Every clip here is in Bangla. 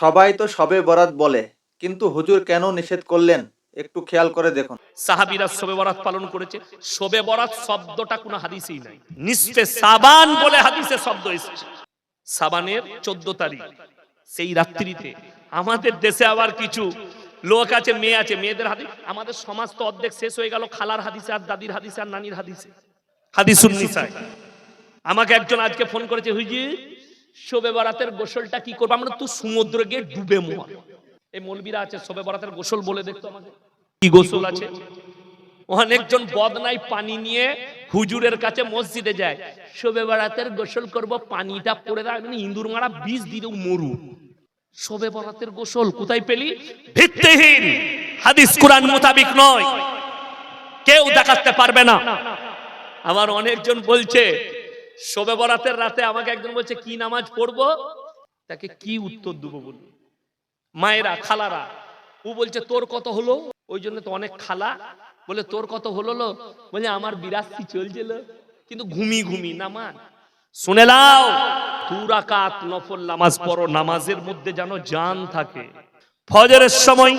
সবাই তো শবে বরাত বলে, কিন্তু হুজুর কেন নিষেধ করলেন একটু খেয়াল করে দেখুন। সাহাবীরা শবে বরাত পালন করেছে। শবে বরাত শব্দটা কোনো হাদিসেই নাই। নিসফে সাবান বলে হাদিসে শব্দ এসেছে। সাবানের 14 তারিখ সেই রাত্রিতে আমাদের দেশে আবার কিছু লোক আছে, মেয়ে আছে, মেয়েদের হাদিস। আমাদের সমাজ তো অর্ধেক শেষ হয়ে গেল খালার হাদিসে আর দাদির হাদিসে আর নানির হাদিসে, হাদিসুন নিসায়। আমাকে একজন আজকে ফোন করেছে, হুজুর শবে বরাতের গোসলটা কি করব? আমরা তো সমুদ্রে গিয়ে ডুবে মর। এই মৌলবীরা আছে, শবে বরাতের গোসল বলে দেখতো আমাকে কি গোসল আছে। অনেকজন বদনাই পানি নিয়ে হুজুরের কাছে মসজিদে যায়, শবে বরাতের গোসল করব, পানিটা পড়ে দেয় ইন্দুর মারা বিষ দিলেও মরু। শবে বরাতের গোসল কোথায় পেলি? ভিত্তিহীন, হাদিস কুরআন মোতাবিক নয়, কেউ দেখাতে পারবে না। আমার অনেকজন বলছে শবে বরাতের রাতে আমাকে একজন বলছে কি নামাজ পড়বো, তাকে কি উত্তর দেবো বলুন? মায়েরা, খালারা, ও বলছে তোর কত হলো? ওই জন্য তো অনেক খালা বলে তোর কত হলো? বলে আমার 82 চলছিল, কিন্তু ঘুমি ঘুমি নামাজ। শুনে নাও, 2 রাকাত নফল নামাজ পড়ো, নামাজের মধ্যে যেন জান থাকে। ফজরের সময়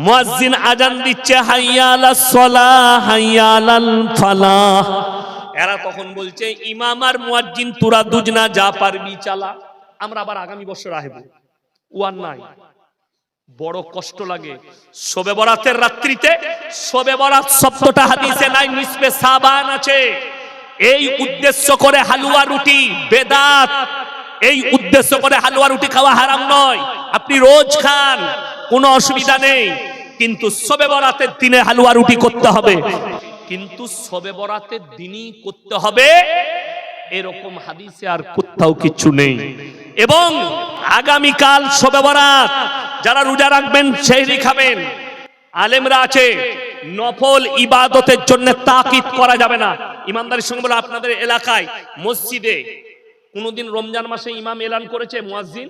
মুয়াজ্জিন আজান দিচ্ছে, হাইয়া আলাস সালাহ হাইয়া আলাল ফালাহ। এরা তখন বলছে ইমাম আর মুয়াজ্জিন তোরা দুজনা যা পারবি চালা, আমরা আবার আগামী বছর আসবো। ওয়ান নাই, বড় কষ্ট লাগে। শবে বরাতের রাত্রিতে, শবে বরাত শব্দটা হাদিসে নাই, নিসফে সাবান আছে। এই উদ্দেশ্য করে হালুয়া রুটি বেদাত, এই উদ্দেশ্য করে হালুয়া রুটি খাওয়া হারাম নয়, আপনি রোজ খান, কোনো অসুবিধা নেই, কিন্তু শবে বরাতের দিনে হালুয়া রুটি করতে হবে, কিন্তু শবে বরাতের দিনই করতে হবে এরকম হাদিসে আর কোথাও কিছু নেই। এবং আগামীকাল শবে বরাত, যারা রোজা রাখবেন সেহরি খাবেন। আলেমরা আছে, নফল ইবাদতের জন্য তাকিদ করা যাবে না। ইমানদারির সঙ্গে বলে আপনাদের এলাকায় মসজিদে কোনদিন রমজান মাসে ইমাম এলান করেছে মুয়াজ্জিন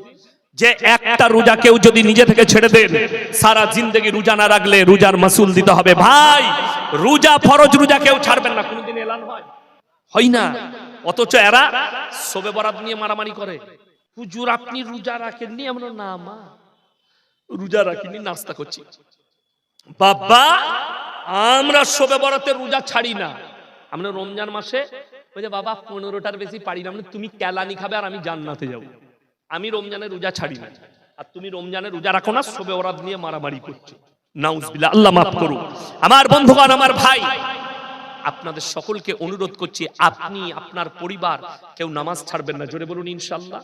যে একটা রোজা কেউ যদি নিজে থেকে ছেড়ে দেন, সারা জিন্দেগি রোজা না রাখলে রোজার মাসুল দিতে হবে? ভাই, রোজা ফরজ, রোজা কেউ ছাড়বেন না, কোনদিন এলান হয়? হয় না। অথচ এরা শবে বরাত নিয়ে মারামারি করে, হুজুর আপনি রোজা রাখেননি? আমরা না মা, রোজা রাখিনি, নাস্তা করছি। বাবা, আমরা শবে বরাতের রোজা ছাড়ি না, আমরা রমজান মাসে বলছে বাবা 15টার বেশি পারি না। মানে তুমি কেলানি খাবে আর আমি জান্নাতে যাব। আমি রমজানের রোজা ছাড়ি না, আর তুমি রমজানের রোজা রাখো না, শবে বরাত নিয়ে মারামারি করছো। নাউজুবিল্লাহ, আল্লাহ মাফ করুন। আমার বন্ধুগণ, আমার ভাই, আপনাদের সকলকে অনুরোধ করছি, আপনি আপনার পরিবার কেউ নামাজ ছাড়বেন না। জোরে বলুন ইনশাআল্লাহ।